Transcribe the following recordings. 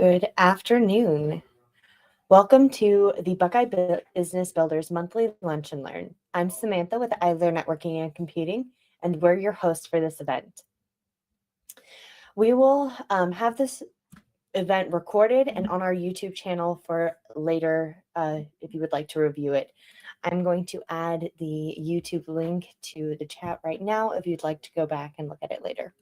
Good afternoon. Welcome to the Business Builders Monthly Lunch and Learn. I'm Samantha with Eidler Networking and Computing, and we're your hosts for this event. We will have this event recorded and on our YouTube channel for later if you would like to review it. I'm going to add the YouTube link to the chat right now if you'd like to go back and look at it later.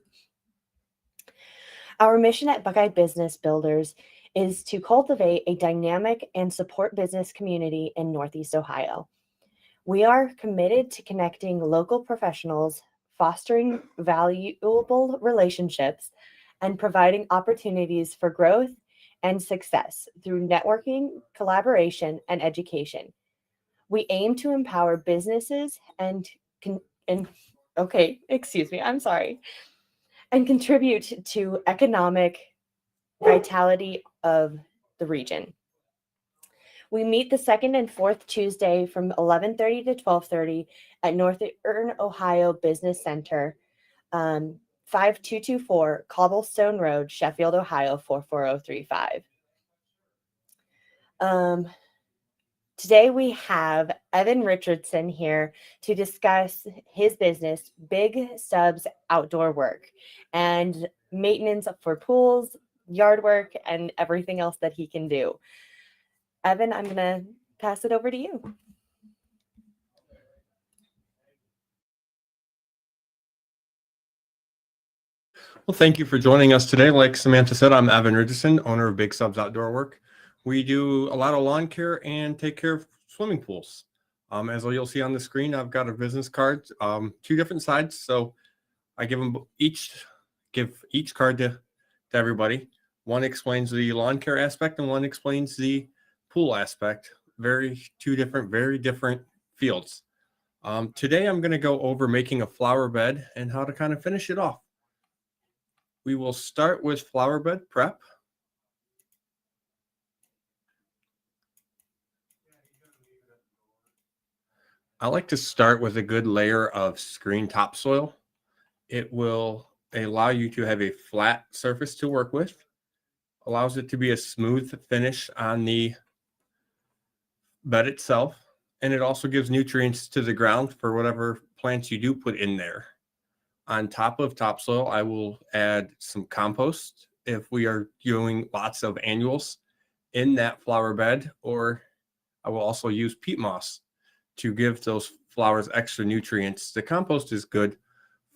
Our mission at Buckeye Business Builders is to cultivate a dynamic and support business community in Northeast Ohio. We are committed to connecting local professionals, fostering valuable relationships, and providing opportunities for growth and success through networking, collaboration, and education. We aim to empower businesses and contribute to economic vitality of the region. We meet the second and fourth Tuesday from 11:30 to 12:30 at Northern Ohio Business Center, 5224 Cobblestone Road, Sheffield, Ohio 44035. Today we have Evan Richardson here to discuss his business, Big Stubbz Outdoor Work, and maintenance for pools, yard work, and everything else that he can do. Evan, I'm going to pass it over to you. Well, thank you for joining us today. Like Samantha said, I'm Evan Richardson, owner of Big Stubbz Outdoor Work. We do a lot of lawn care and take care of swimming pools. As you'll see on the screen, I've got a business card, two different sides. So I give each card to everybody. One explains the lawn care aspect and one explains the pool aspect. Very different fields. Today, I'm going to go over making a flower bed and how to kind of finish it off. We will start with flower bed prep. I like to start with a good layer of screen topsoil. It will allow you to have a flat surface to work with, allows it to be a smooth finish on the bed itself, and it also gives nutrients to the ground for whatever plants you do put in there. On top of topsoil, I will add some compost if we are doing lots of annuals in that flower bed, or I will also use peat moss to give those flowers extra nutrients. The compost is good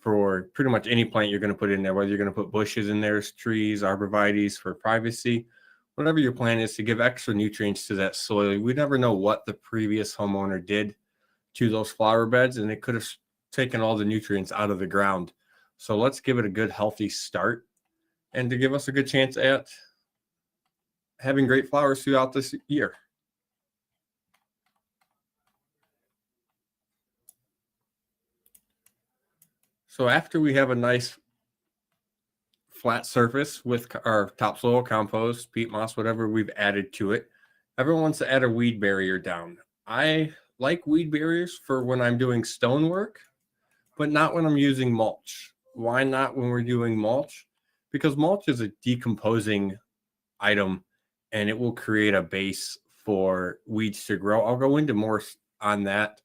for pretty much any plant you're going to put in there, whether you're going to put bushes in there, trees, arborvitaes for privacy, whatever your plan is to give extra nutrients to that soil. We never know what the previous homeowner did to those flower beds, and it could have taken all the nutrients out of the ground. So let's give it a good, healthy start and to give us a good chance at having great flowers throughout this year. So after we have a nice flat surface with our topsoil, compost, peat moss, whatever we've added to it, everyone wants to add a weed barrier down. I like weed barriers for when I'm doing stone work, but not when I'm using mulch. Why not when we're doing mulch? Because mulch is a decomposing item and it will create a base for weeds to grow. I'll go into more on that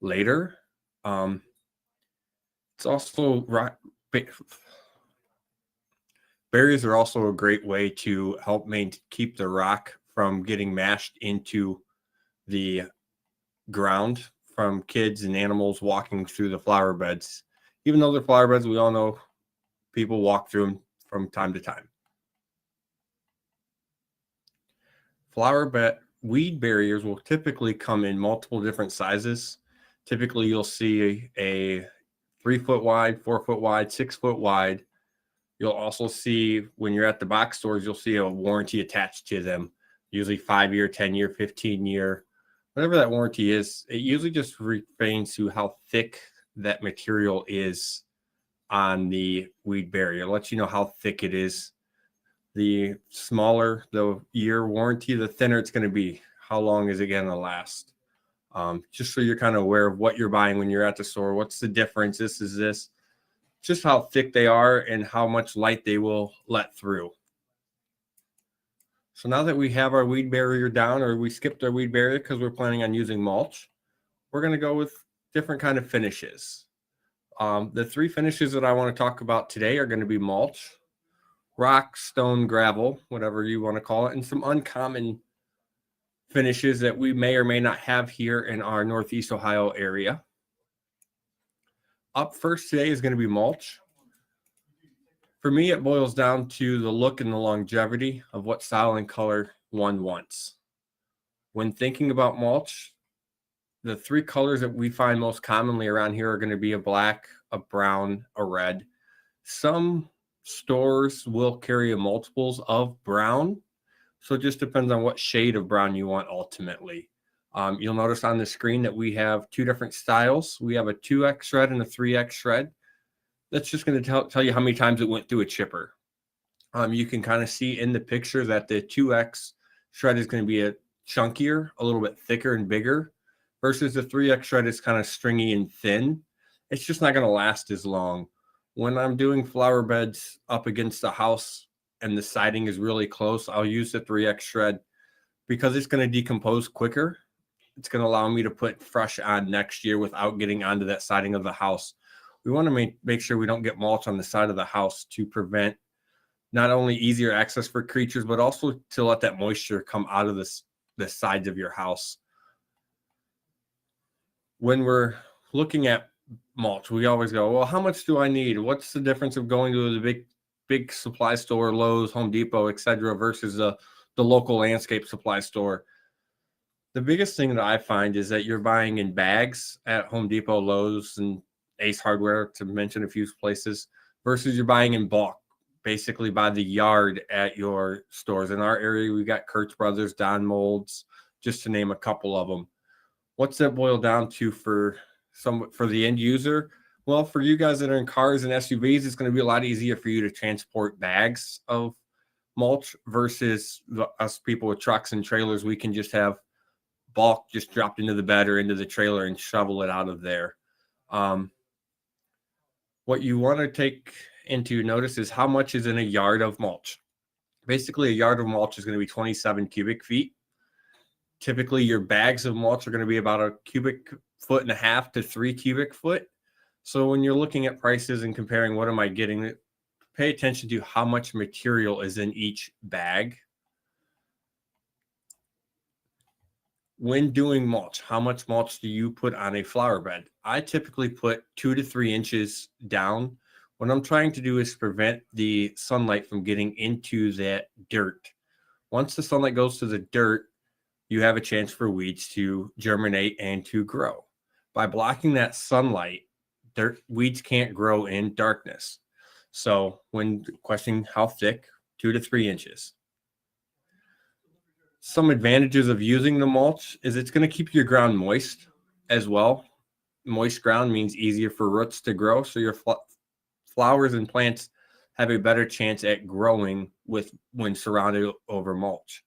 later. It's also barriers are also a great way to help keep the rock from getting mashed into the ground from kids and animals walking through the flower beds. Even though they're flower beds, we all know people walk through them from time to time. Flower bed weed barriers will typically come in multiple different sizes. Typically, you'll see a 3-foot wide, 4-foot wide, 6-foot wide. You'll also see when you're at the box stores, you'll see a warranty attached to them, usually 5-year, 10-year, 15-year. Whatever that warranty is, it usually just refers to how thick that material is on the weed barrier. It lets you know how thick it is. The smaller the year warranty, the thinner it's going to be. How long is it going to last? Just so you're kind of aware of what you're buying when you're at the store. What's the difference? This is this. Just how thick they are and how much light they will let through. So now that we have our weed barrier down, or we skipped our weed barrier because we're planning on using mulch, we're going to go with different kind of finishes. The 3 finishes that I want to talk about today are going to be mulch, rock, stone, gravel, whatever you want to call it, and some uncommon finishes that we may or may not have here in our Northeast Ohio area. Up first today is going to be mulch. For me, it boils down to the look and the longevity of what style and color one wants. When thinking about mulch, the 3 colors that we find most commonly around here are going to be a black, a brown, a red. Some stores will carry multiples of brown, so it just depends on what shade of brown you want ultimately. You'll notice on the screen that we have 2 different styles. We have a 2X shred and a 3X shred. That's just going to tell you how many times it went through a chipper. You can kind of see in the picture that the 2X shred is going to be a chunkier, a little bit thicker and bigger, versus the 3X shred is kind of stringy and thin. It's just not going to last as long. When I'm doing flower beds up against the house and the siding is really close, I'll use the 3X shred because it's going to decompose quicker. It's going to allow me to put fresh on next year without getting onto that siding of the house. We want to make sure we don't get mulch on the side of the house to prevent not only easier access for creatures, but also to let that moisture come out of the sides of your house. When we're looking at mulch, we always go, well, how much do I need? What's the difference of going to the big supply store, Lowe's, Home Depot, etc., versus the local landscape supply store? The biggest thing that I find is that you're buying in bags at Home Depot, Lowe's, and Ace Hardware, to mention a few places, versus you're buying in bulk, basically by the yard at your stores. In our area, we got Kurtz Brothers, Don Molds, just to name a couple of them. What's that boil down to for the end user? Well, for you guys that are in cars and SUVs, it's going to be a lot easier for you to transport bags of mulch versus us people with trucks and trailers. We can just have bulk just dropped into the bed or into the trailer and shovel it out of there. What you want to take into notice is how much is in a yard of mulch. Basically, a yard of mulch is going to be 27 cubic feet. Typically, your bags of mulch are going to be about a cubic foot and a half to 3 cubic foot. So when you're looking at prices and comparing what am I getting, pay attention to how much material is in each bag. When doing mulch, how much mulch do you put on a flower bed? I typically put 2 to 3 inches down. What I'm trying to do is prevent the sunlight from getting into that dirt. Once the sunlight goes to the dirt, you have a chance for weeds to germinate and to grow. By blocking that sunlight, weeds can't grow in darkness. So when questioning how thick, 2 to 3 inches. Some advantages of using the mulch is it's going to keep your ground moist as well. Moist ground means easier for roots to grow, so your flowers and plants have a better chance at growing when surrounded over mulch.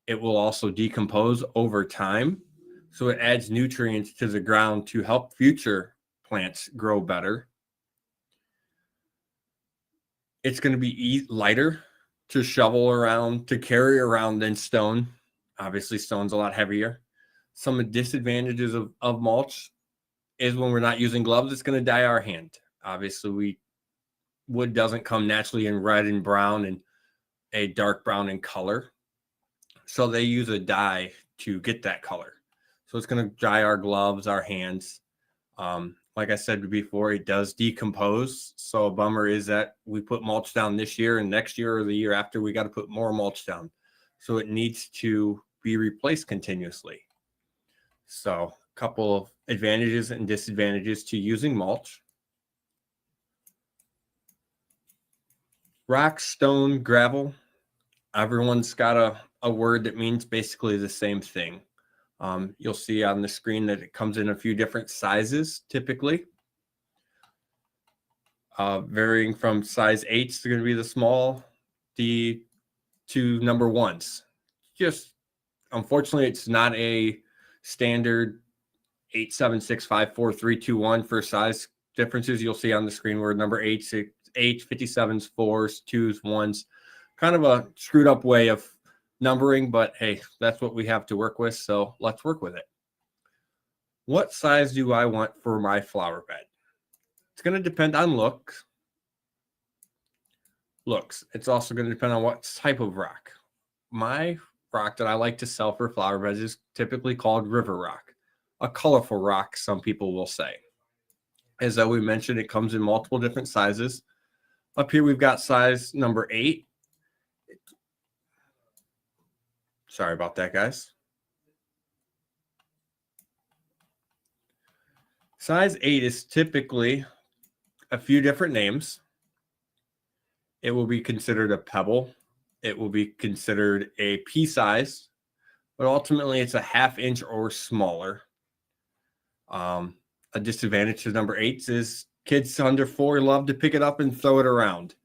It will also decompose over time, so it adds nutrients to the ground to help future plants grow better. It's going to be lighter to shovel around, to carry around than stone. Obviously, stone's a lot heavier. Some disadvantages of mulch is when we're not using gloves, it's going to dye our hand. Obviously, wood doesn't come naturally in red and brown and a dark brown in color. So they use a dye to get that color. So it's going to dry our gloves, our hands. Like I said before, it does decompose. So a bummer is that we put mulch down this year, and next year or the year after, we got to put more mulch down. So it needs to be replaced continuously. So a couple of advantages and disadvantages to using mulch. Rock, stone, gravel. Everyone's got a word that means basically the same thing. You'll see on the screen that it comes in a few different sizes, typically. Varying from size 8s to going to be the small, to number 1s. Just, unfortunately, it's not a standard 8, 7, 6, 5, 4, 3, 2, 1 for size differences. You'll see on the screen where number 8, 57s, 4s, 2s, 1s. kind of a screwed up way of numbering, but hey, that's what we have to work with. So let's work with it. What size do I want for my flower bed? It's going to depend on looks. It's also going to depend on what type of rock. My rock that I like to sell for flower beds is typically called river rock, a colorful rock, some people will say. As we mentioned, it comes in multiple different sizes. Up here, we've got size number 8. Sorry about that, guys. Size 8 is typically a few different names. It will be considered a pebble. It will be considered a pea size, but ultimately it's a 1/2 inch or smaller. A disadvantage to number 8s is kids under 4 love to pick it up and throw it around.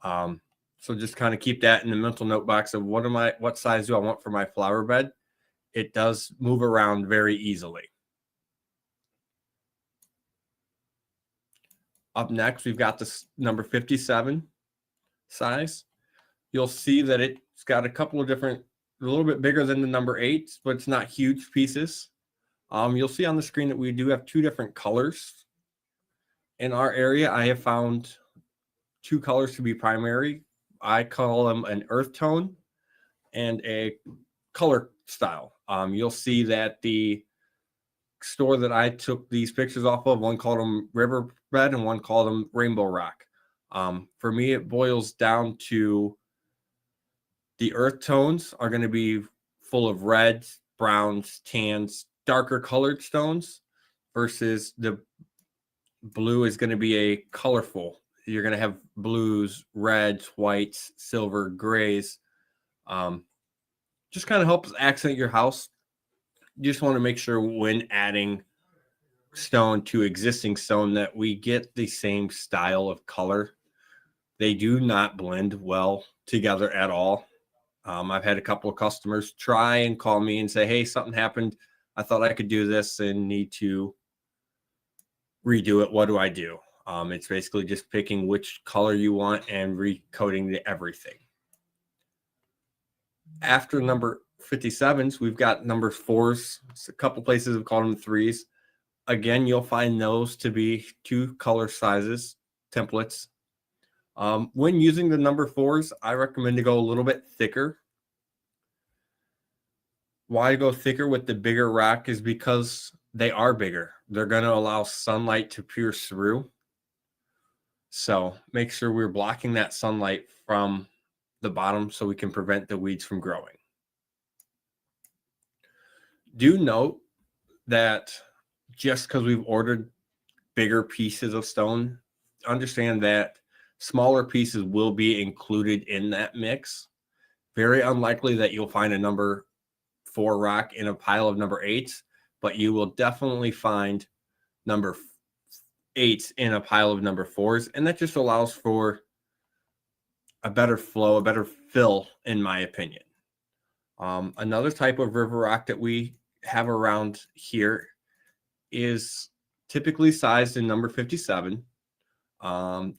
So just kind of keep that in the mental note box of what size do I want for my flower bed? It does move around very easily. Up next, we've got this number 57 size. You'll see that it's got a couple of different, a little bit bigger than the number 8s, but it's not huge pieces. You'll see on the screen that we do have 2 different colors. In our area, I have found 2 colors to be primary. I call them an earth tone and a color style. You'll see that the store that I took these pictures off of, one called them riverbed and one called them rainbow rock. For me, it boils down to the earth tones are going to be full of reds, browns, tans, darker colored stones, versus the blue is going to be a colorful. You're going to have blues, reds, whites, silver, grays. Just kind of helps accent your house. You just want to make sure when adding stone to existing stone that we get the same style of color. They do not blend well together at all. I've had a couple of customers try and call me and say, hey, something happened. I thought I could do this and need to redo it. What do I do? It's basically just picking which color you want and recoding everything. After number 57s, we've got number 4s. A couple places have called them 3s. Again, you'll find those to be 2 color sizes, templates. When using the number 4s, I recommend to go a little bit thicker. Why go thicker with the bigger rock is because they are bigger. They're going to allow sunlight to pierce through. So make sure we're blocking that sunlight from the bottom so we can prevent the weeds from growing. Do note that just because we've ordered bigger pieces of stone, understand that smaller pieces will be included in that mix. Very unlikely that you'll find a number 4 rock in a pile of number 8s, but you will definitely find number 8s in a pile of number 4s, and that just allows for a better flow, a better fill, in my opinion. Another type of river rock that we have around here is typically sized in number 57.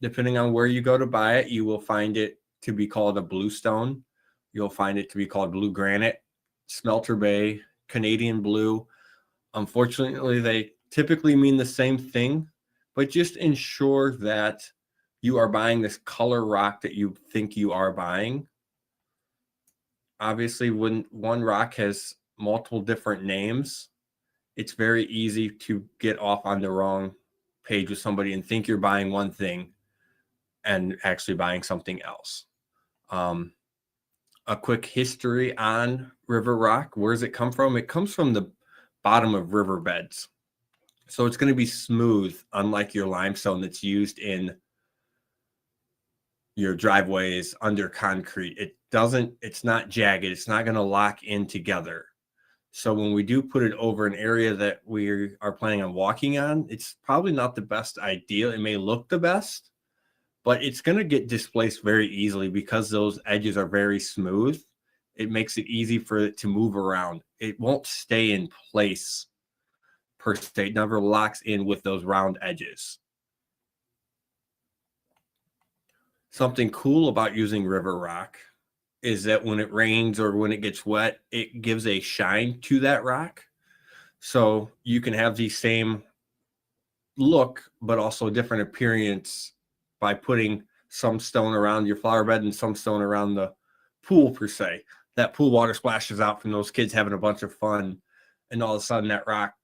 Depending on where you go to buy it, you will find it to be called a bluestone. You'll find it to be called blue granite, smelter bay, Canadian blue. Unfortunately, they typically mean the same thing, but just ensure that you are buying this color rock that you think you are buying. Obviously, when one rock has multiple different names, it's very easy to get off on the wrong page with somebody and think you're buying one thing and actually buying something else. A quick history on river rock. Where does it come from? It comes from the bottom of riverbeds. So it's going to be smooth, unlike your limestone that's used in your driveways under concrete. It's not jagged. It's not going to lock in together. So when we do put it over an area that we are planning on walking on, it's probably not the best idea. It may look the best, but it's going to get displaced very easily because those edges are very smooth. It makes it easy for it to move around. It won't stay in place per se. It never locks in with those round edges. Something cool about using river rock is that when it rains or when it gets wet, it gives a shine to that rock. So you can have the same look, but also different appearance by putting some stone around your flower bed and some stone around the pool per se. That pool water splashes out from those kids having a bunch of fun, and all of a sudden that rock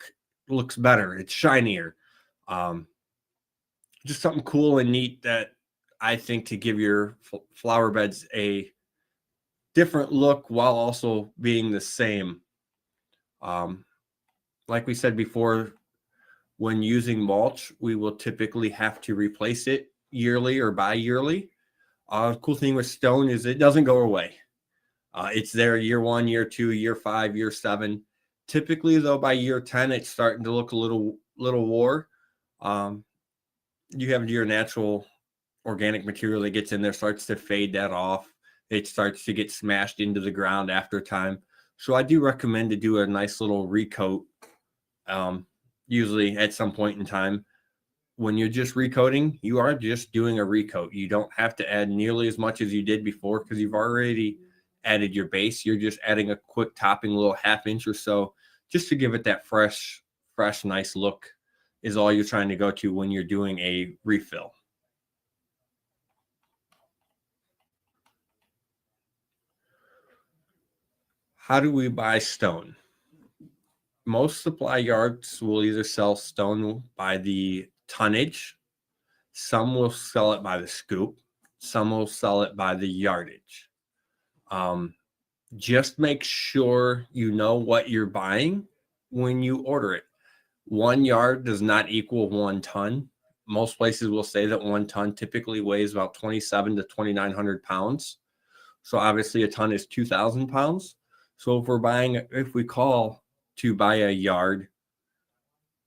looks better. It's shinier. Just something cool and neat that I think to give your flower beds a different look while also being the same. Like we said before, when using mulch, we will typically have to replace it yearly or bi-yearly. Cool thing with stone is it doesn't go away. It's there year 1, year 2, year 5, year 7. Typically, though, by year 10, it's starting to look a little wore. You have your natural organic material that gets in there, starts to fade that off. It starts to get smashed into the ground after time. So I do recommend to do a nice little recoat, usually at some point in time. When you're just recoating, you are just doing a recoat. You don't have to add nearly as much as you did before because you've already added your base. You're just adding a quick topping, a little ½ inch or so, just to give it that fresh, nice look is all you're trying to go to when you're doing a refill. How do we buy stone? Most supply yards will either sell stone by the tonnage. Some will sell it by the scoop. Some will sell it by the yardage. Just make sure you know what you're buying when you order it. 1 yard does not equal 1 ton. Most places will say that 1 ton typically weighs about 2,700 to 2,900 pounds. So obviously a ton is 2,000 pounds. So if we call to buy a yard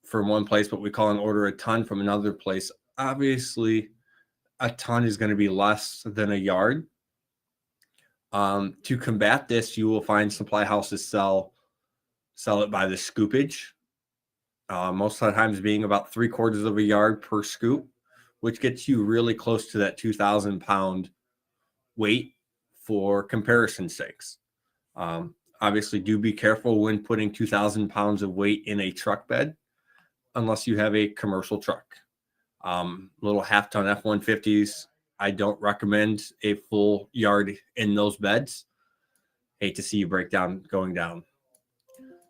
from one place, but we call and order a ton from another place, obviously a ton is going to be less than a yard. To combat this, you will find supply houses sell it by the scoopage. Most of the times being about 3/4 of a yard per scoop, which gets you really close to that 2,000 pound weight for comparison's sakes. Obviously, do be careful when putting 2,000 pounds of weight in a truck bed, unless you have a commercial truck. Little half-ton F-150s, I don't recommend a full yard in those beds. Hate to see you break down going down.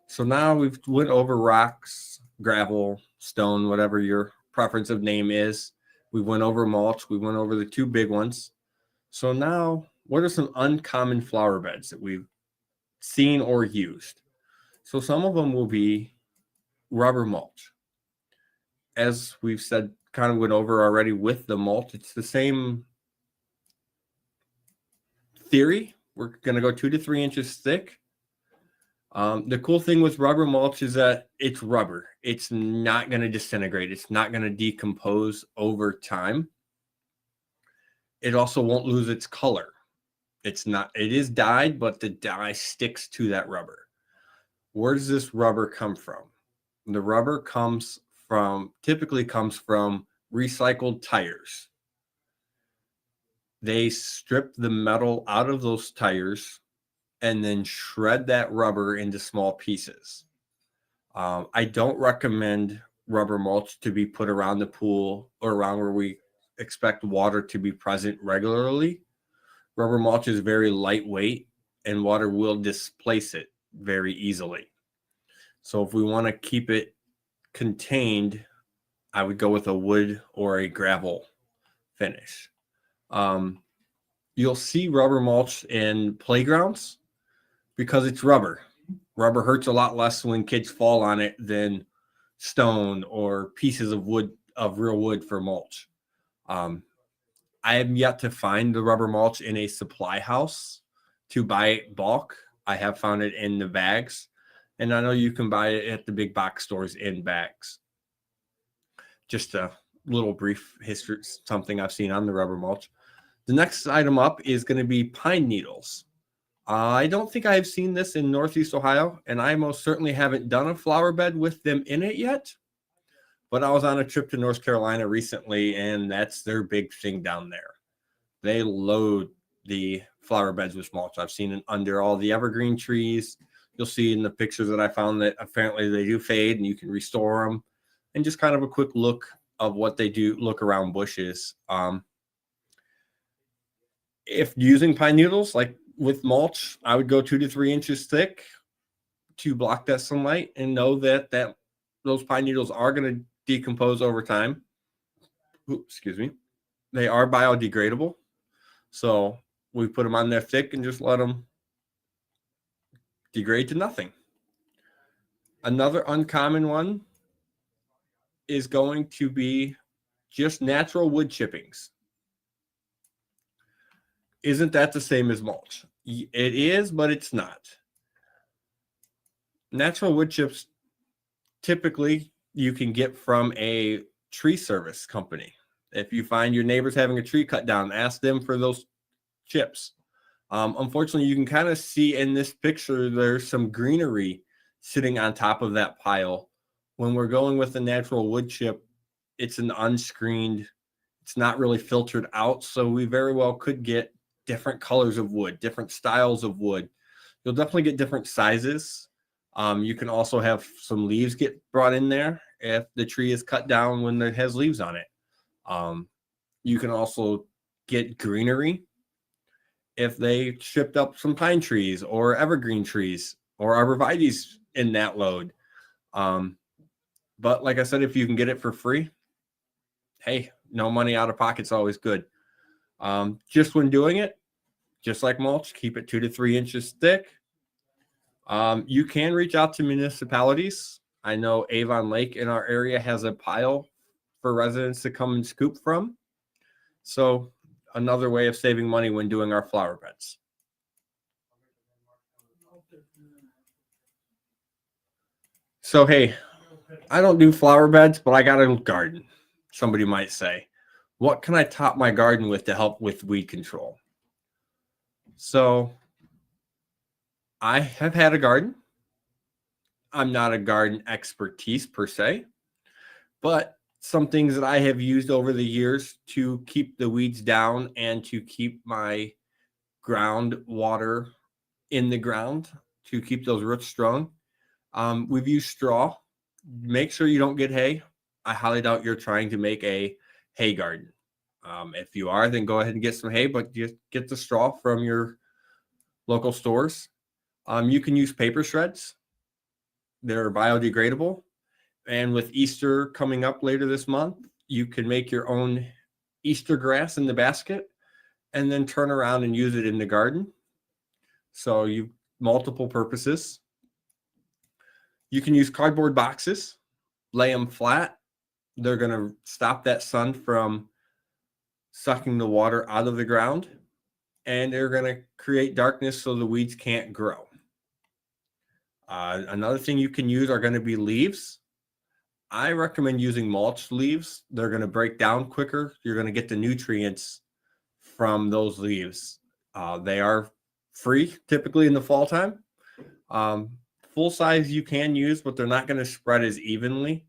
So now we've went over rocks, gravel, stone, whatever your preference of name is. We went over mulch. We went over the 2 big ones. So now, what are some uncommon flower beds that we've seen or used? So some of them will be rubber mulch. As we've said, kind of went over already with the mulch, it's the same theory. We're going to go 2 to 3 inches thick. The cool thing with rubber mulch is that it's rubber. It's not going to disintegrate. It's not going to decompose over time. It also won't lose its color. It is dyed, but the dye sticks to that rubber. Where does this rubber come from? The rubber typically comes from recycled tires. They strip the metal out of those tires and then shred that rubber into small pieces. I don't recommend rubber mulch to be put around the pool or around where we expect water to be present regularly. Rubber mulch is very lightweight and water will displace it very easily. So if we want to keep it contained, I would go with a wood or a gravel finish. You'll see rubber mulch in playgrounds because it's rubber. Rubber hurts a lot less when kids fall on it than stone or pieces of wood, of real wood for mulch. I am yet to find the rubber mulch in a supply house to buy it bulk. I have found it in the bags, and I know you can buy it at the big box stores in bags. Just a little brief history, something I've seen on the rubber mulch. The next item up is going to be pine needles. I don't think I've seen this in Northeast Ohio, and I most certainly haven't done a flower bed with them in it yet. But I was on a trip to North Carolina recently, and that's their big thing down there. They load the flower beds with mulch. I've seen it under all the evergreen trees. You'll see in the pictures that I found that apparently they do fade and you can restore them. And just kind of a quick look of what they do, look around bushes. If using pine needles, like with mulch, I would go 2 to 3 inches thick to block that sunlight and know that those pine needles are going to decompose over time. Ooh, excuse me. They are biodegradable. So we put them on there thick and just let them degrade to nothing. Another uncommon one is going to be just natural wood chippings. Isn't that the same as mulch? It is, but it's not. Natural wood chips, typically you can get from a tree service company. If you find your neighbors having a tree cut down, ask them for those chips. Unfortunately, you can kind of see in this picture, there's some greenery sitting on top of that pile. When we're going with the natural wood chip, it's an unscreened, it's not really filtered out. So we very well could get different colors of wood, different styles of wood. You'll definitely get different sizes. You can also have some leaves get brought in there if the tree is cut down when it has leaves on it. You can also get greenery if they shipped up some pine trees or evergreen trees or arborvitaes in that load. But like I said, if you can get it for free, hey, no money out of pocket is always good. Just when doing it, just like mulch, keep it 2 to 3 inches thick. You can reach out to municipalities. I know Avon Lake in our area has a pile for residents to come and scoop from. So another way of saving money when doing our flower beds. So, hey, I don't do flower beds, but I got a garden. Somebody might say, what can I top my garden with to help with weed control? So I have had a garden. I'm not a garden expertise per se, but some things that I have used over the years to keep the weeds down and to keep my groundwater in the ground to keep those roots strong. We've used straw. Make sure you don't get hay. I highly doubt you're trying to make a hay garden. If you are, then go ahead and get some hay, but just get the straw from your local stores. You can use paper shreds. They're biodegradable. And with Easter coming up later this month, you can make your own Easter grass in the basket and then turn around and use it in the garden. So you multiple purposes. You can use cardboard boxes, lay them flat. They're going to stop that sun from sucking the water out of the ground, and they're going to create darkness so the weeds can't grow. Another thing you can use are going to be leaves. I recommend using mulch leaves. They're going to break down quicker. You're going to get the nutrients from those leaves. They are free typically in the fall time. Full size you can use, but they're not going to spread as evenly.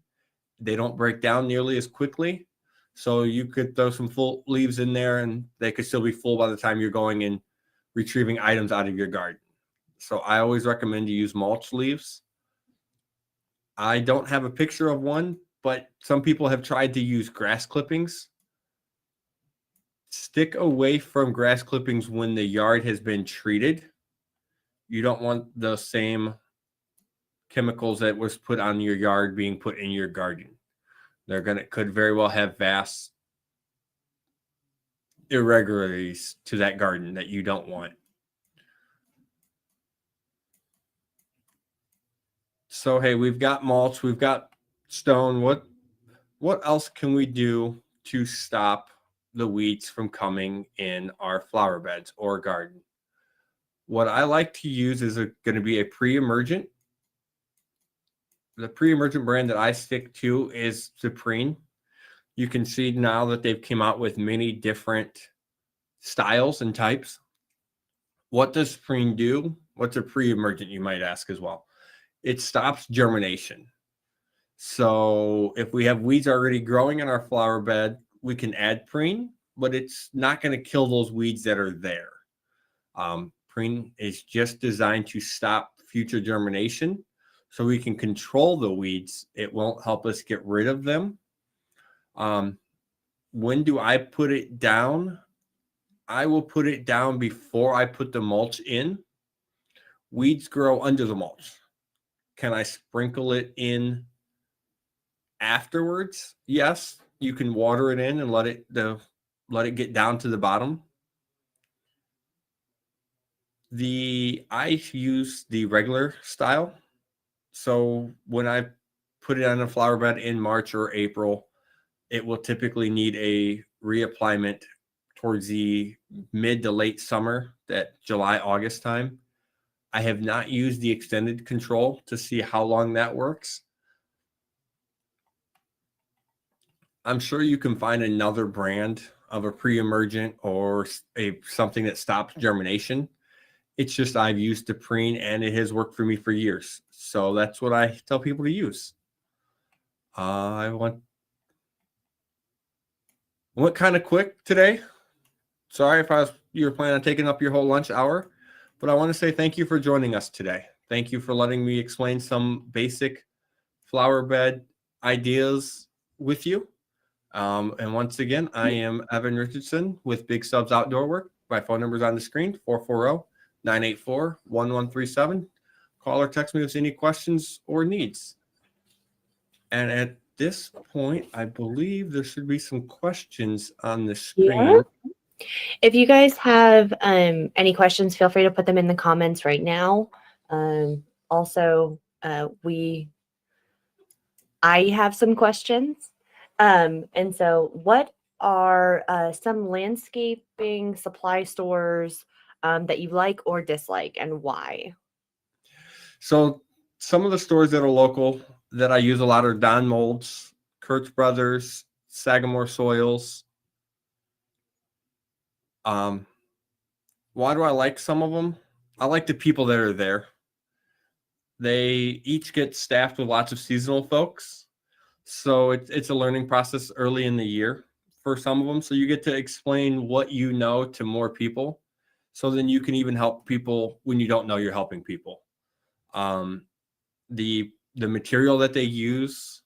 They don't break down nearly as quickly. So you could throw some full leaves in there and they could still be full by the time you're going and retrieving items out of your garden. So I always recommend you use mulch leaves. I don't have a picture of one, but some people have tried to use grass clippings. Stick away from grass clippings when the yard has been treated. You don't want the same chemicals that was put on your yard being put in your garden. Could very well have vast irregularities to that garden that you don't want. So, hey, we've got mulch, we've got stone. What else can we do to stop the weeds from coming in our flower beds or garden? What I like to use is going to be a pre-emergent. The pre-emergent brand that I stick to is Supreme. You can see now that they've come out with many different styles and types. What does Supreme do? What's a pre-emergent, you might ask as well? It stops germination. So if we have weeds already growing in our flower bed, we can add preen, but it's not going to kill those weeds that are there. Preen is just designed to stop future germination, so we can control the weeds. It won't help us get rid of them. When do I put it down? I will put it down before I put the mulch in. Weeds grow under the mulch. Can I sprinkle it in afterwards? Yes, you can water it in and let it get down to the bottom. I use the regular style. So when I put it on a flower bed in March or April, it will typically need a reapplyment towards the mid to late summer, that July, August time. I have not used the extended control to see how long that works. I'm sure you can find another brand of a pre-emergent or something that stops germination. It's just I've used the Preen and it has worked for me for years. So that's what I tell people to use. I went kind of quick today. Sorry if you were planning on taking up your whole lunch hour, but I want to say thank you for joining us today. Thank you for letting me explain some basic flower bed ideas with you. And once again, I am Evan Richardson with Big Stubbz Outdoor Work. My phone number is on the screen, 440-984-1137. Call or text me with any questions or needs. And at this point, I believe there should be some questions on the screen. Yeah. If you guys have any questions, feel free to put them in the comments right now. Also, I have some questions. And so what are some landscaping supply stores that you like or dislike, and why? So some of the stores that are local that I use a lot are Don Molds, Kurtz Brothers, Sagamore Soils. Why do I like some of them? I like the people that are there. They each get staffed with lots of seasonal folks. So it's a learning process early in the year for some of them. So you get to explain what you know to more people. So then you can even help people when you don't know you're helping people. The material that they use,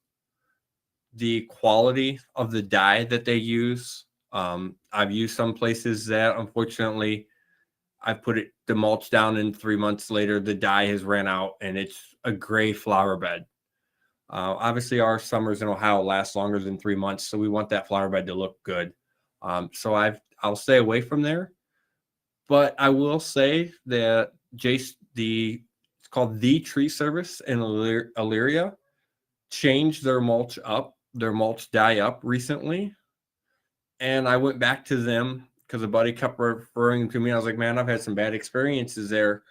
the quality of the dye that they use. I've used some places that unfortunately I put the mulch down and 3 months later, the dye has ran out and it's a gray flower bed. Obviously our summers in Ohio last longer than 3 months. So we want that flower bed to look good. So I'll stay away from there, but I will say that it's called The Tree Service in Elyria changed their mulch dye up recently. And I went back to them because a buddy kept referring to me. I was like, man, I've had some bad experiences there.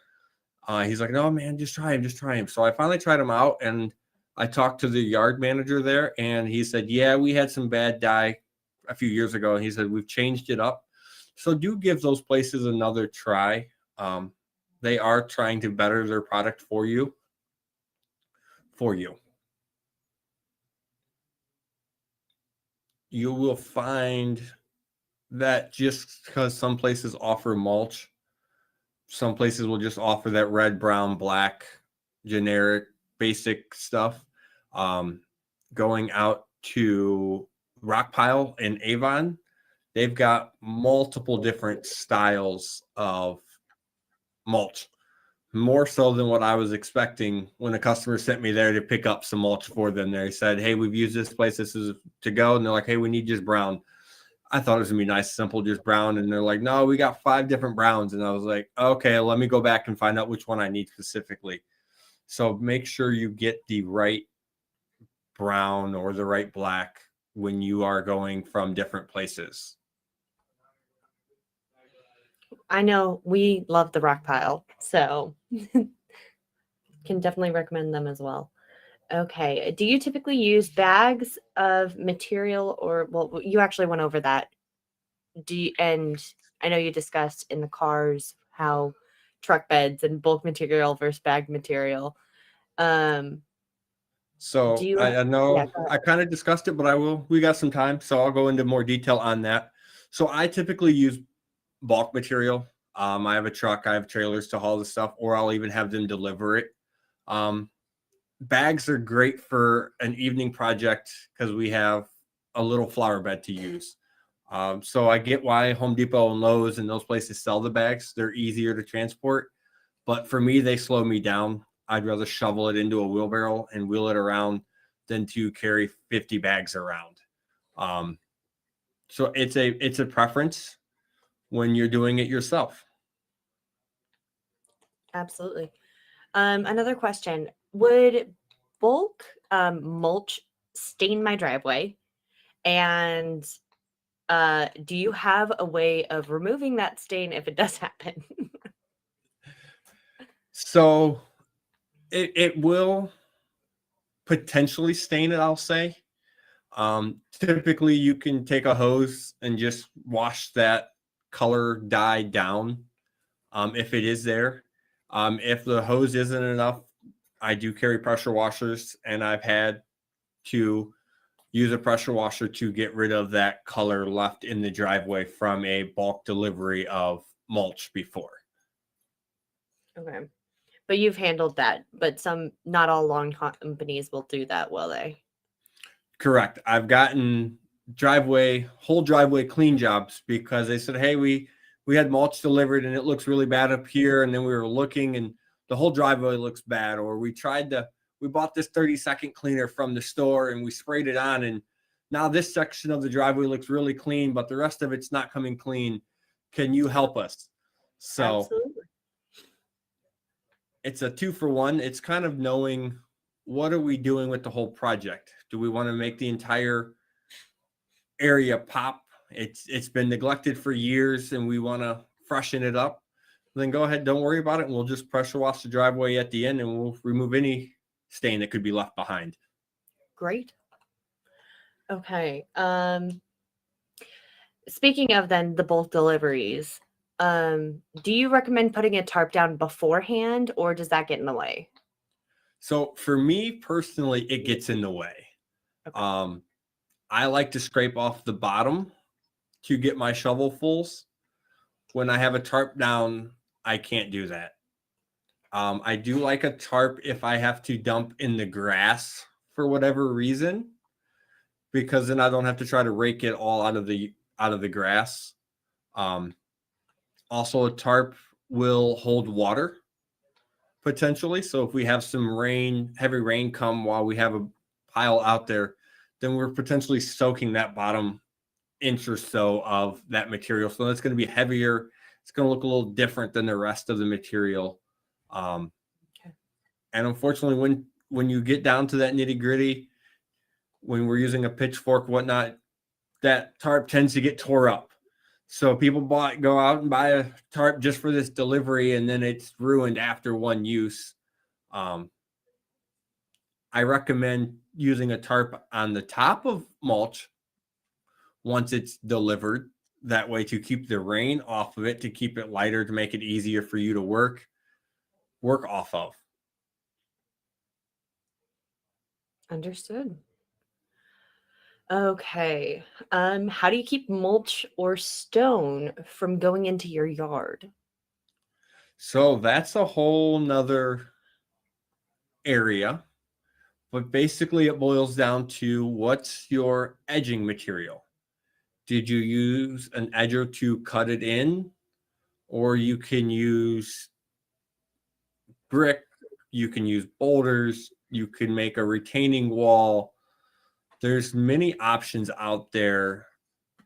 He's like, no, man, just try him. So I finally tried him out and I talked to the yard manager there and he said, yeah, we had some bad dye a few years ago. And he said, we've changed it up. So do give those places another try. They are trying to better their product for you. You will find that just because some places offer mulch, some places will just offer that red, brown, black, generic, basic stuff. Going out to Rockpile in Avon, they've got multiple different styles of mulch, more so than what I was expecting when a customer sent me there to pick up some mulch for them. They said, hey, we've used this place. This is to go. And they're like, hey, we need just brown. I thought it was gonna be nice, simple, just brown. And they're like, no, we got 5 different browns. And I was like, okay, let me go back and find out which one I need specifically. So make sure you get the right brown or the right black when you are going from different places. I know we love the rock pile, so can definitely recommend them as well. Okay. Do you typically use bags of material or, well, you actually went over that. And I know you discussed in the cars how truck beds and bulk material versus bag material. So Do you, I know yeah, I kind of discussed it, but we got some time, so I'll go into more detail on that. So I typically use bulk material. I have a truck, I have trailers to haul the stuff, or I'll even have them deliver it. Bags are great for an evening project because we have a little flower bed to use. So I get why Home Depot and Lowe's and those places sell the bags. They're easier to transport. But for me, they slow me down. I'd rather shovel it into a wheelbarrow and wheel it around than to carry 50 bags around. So it's a preference when you're doing it yourself. Absolutely. Another question. Would bulk mulch stain my driveway? And do you have a way of removing that stain if it does happen? So it will potentially stain it, I'll say. Typically, you can take a hose and just wash that color dye down if it is there. If the hose isn't enough, I do carry pressure washers, and I've had to use a pressure washer to get rid of that color left in the driveway from a bulk delivery of mulch before. Okay. But you've handled that. But not all lawn companies will do that, will they? Correct. I've gotten whole driveway clean jobs because they said, hey, we had mulch delivered and it looks really bad up here. And then we were looking and the whole driveway looks bad. Or we bought this 30-second cleaner from the store and we sprayed it on. And now this section of the driveway looks really clean, but the rest of it's not coming clean. Can you help us? So absolutely. It's a 2-for-1. It's kind of knowing what are we doing with the whole project? Do we want to make the entire area pop? It's been neglected for years and we want to freshen it up. Then go ahead, don't worry about it. And we'll just pressure wash the driveway at the end and we'll remove any stain that could be left behind. Great. Okay. Speaking of then the bulk deliveries, do you recommend putting a tarp down beforehand or does that get in the way? So for me personally, it gets in the way. Okay. I like to scrape off the bottom to get my shovelfuls. When I have a tarp down, I can't do that. I do like a tarp if I have to dump in the grass for whatever reason, because then I don't have to try to rake it all out of the grass. Also, a tarp will hold water potentially. So if we have some heavy rain come while we have a pile out there, then we're potentially soaking that bottom inch or so of that material. So that's going to be heavier. It's going to look a little different than the rest of the material. Okay. And unfortunately, when you get down to that nitty gritty, when we're using a pitchfork, whatnot, that tarp tends to get tore up. So people go out and buy a tarp just for this delivery, and then it's ruined after one use. I recommend using a tarp on the top of mulch once it's delivered. That way to keep the rain off of it, to keep it lighter, to make it easier for you to work off of. Understood. Okay. How do you keep mulch or stone from going into your yard? So that's a whole nother area, but basically it boils down to what's your edging material. Did you use an edger to cut it in? Or you can use brick, you can use boulders, you can make a retaining wall. There's many options out there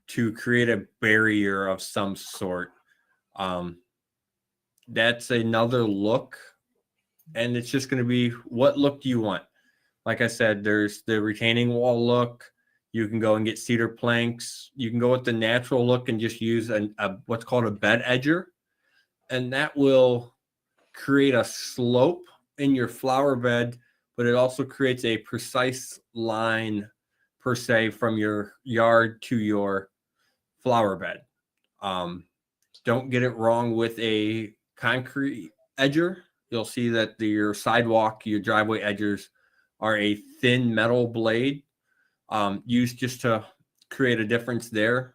to create a barrier of some sort. That's another look, and it's just going to be, what look do you want? Like I said, there's the retaining wall look. You can go and get cedar planks. You can go with the natural look and just use what's called a bed edger, and that will create a slope in your flower bed, but it also creates a precise line per se from your yard to your flower bed. Don't get it wrong with a concrete edger. You'll see that your sidewalk, your driveway edgers are a thin metal blade used just to create a difference there.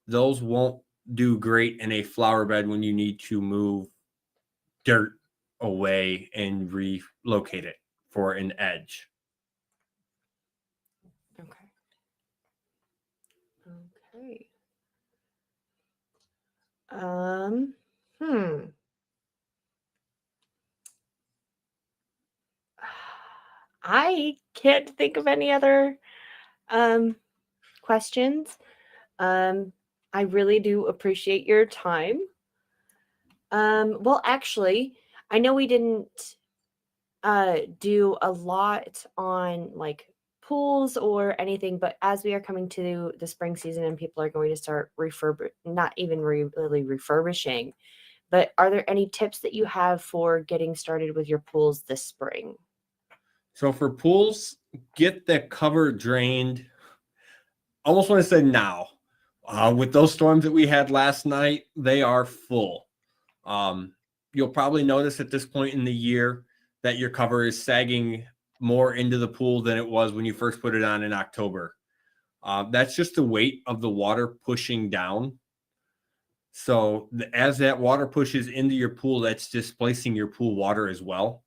Those won't do great in a flower bed when you need to move dirt away and relocate it for an edge. Okay. Okay. Hmm. I can't think of any other questions. I really do appreciate your time. Well, actually, I know we didn't do a lot on like pools or anything, but as we are coming to the spring season and people are going to start not even really refurbishing, but are there any tips that you have for getting started with your pools this spring? So for pools, get the cover drained. Almost want to say now. With those storms that we had last night, they are full. You'll probably notice at this point in the year that your cover is sagging more into the pool than it was when you first put it on in October. That's just the weight of the water pushing down. So as that water pushes into your pool, that's displacing your pool water as well.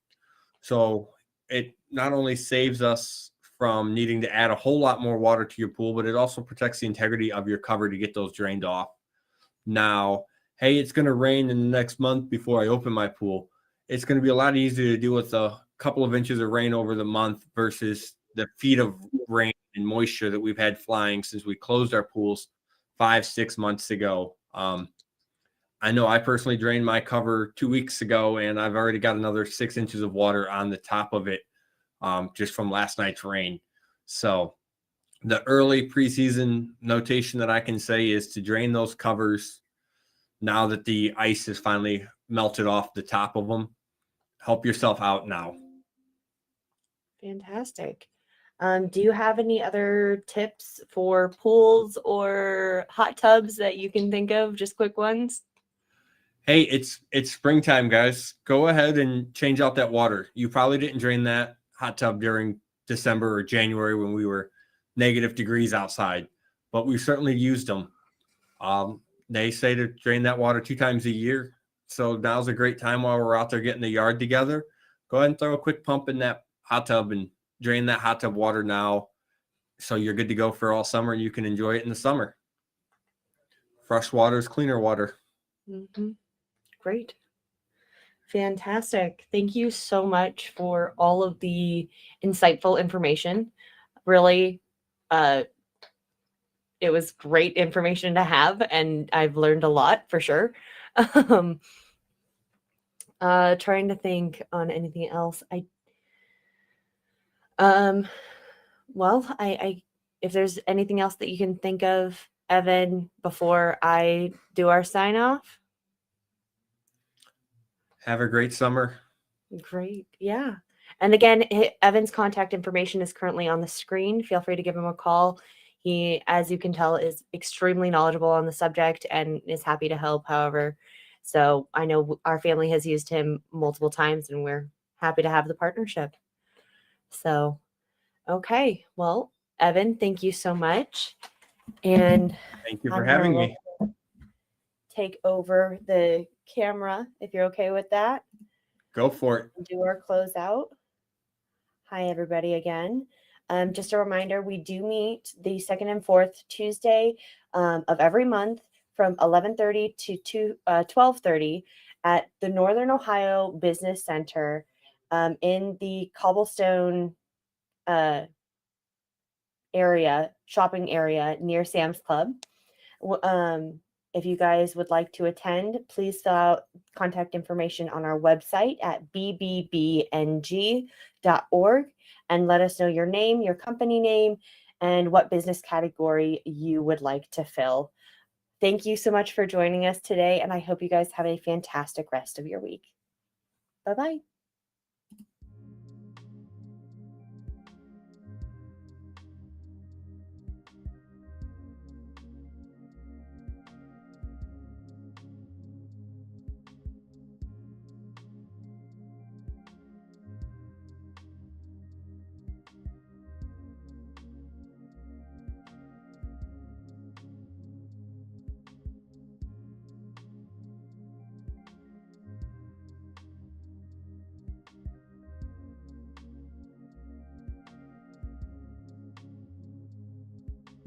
So it not only saves us from needing to add a whole lot more water to your pool, but it also protects the integrity of your cover to get those drained off. Now, hey, it's going to rain in the next month before I open my pool. It's going to be a lot easier to do with a couple of inches of rain over the month versus the feet of rain and moisture that we've had flying since we closed our pools 5-6 months ago. I know I personally drained my cover 2 weeks ago, and I've already got another 6 inches of water on the top of it just from last night's rain. So the early preseason notation that I can say is to drain those covers now that the ice has finally melted off the top of them. Help yourself out now. Fantastic. Do you have any other tips for pools or hot tubs that you can think of? Just quick ones? Hey, it's springtime, guys. Go ahead and change out that water. You probably didn't drain that hot tub during December or January when we were negative degrees outside, but we certainly used them. They say to drain that water 2 times a year. So now's a great time while we're out there getting the yard together. Go ahead and throw a quick pump in that hot tub and drain that hot tub water now. So you're good to go for all summer and you can enjoy it in the summer. Fresh water is cleaner water. Mm-hmm. Great. Fantastic. Thank you so much for all of the insightful information. Really, it was great information to have, and I've learned a lot for sure. Trying to think on anything else. Well, I if there's anything else that you can think of, Evan, before I do our sign off. Have a great summer. Great. Yeah. And again, Evan's contact information is currently on the screen. Feel free to give him a call. He, as you can tell, is extremely knowledgeable on the subject and is happy to help however. So I know our family has used him multiple times and we're happy to have the partnership. So, okay. Well, Evan, thank you so much. And Thank you for I'm having gonna me. take over the camera if you're okay with that. Go for it. Do our closeout. Hi, everybody, again. Just a reminder, we do meet the second and fourth Tuesday of every month from 11:30 to 12:30 at the Northern Ohio Business Center in the Cobblestone area, shopping area near Sam's Club. If you guys would like to attend, please fill out contact information on our website at bbbng.org and let us know your name, your company name, and what business category you would like to fill. Thank you so much for joining us today, and I hope you guys have a fantastic rest of your week. Bye-bye.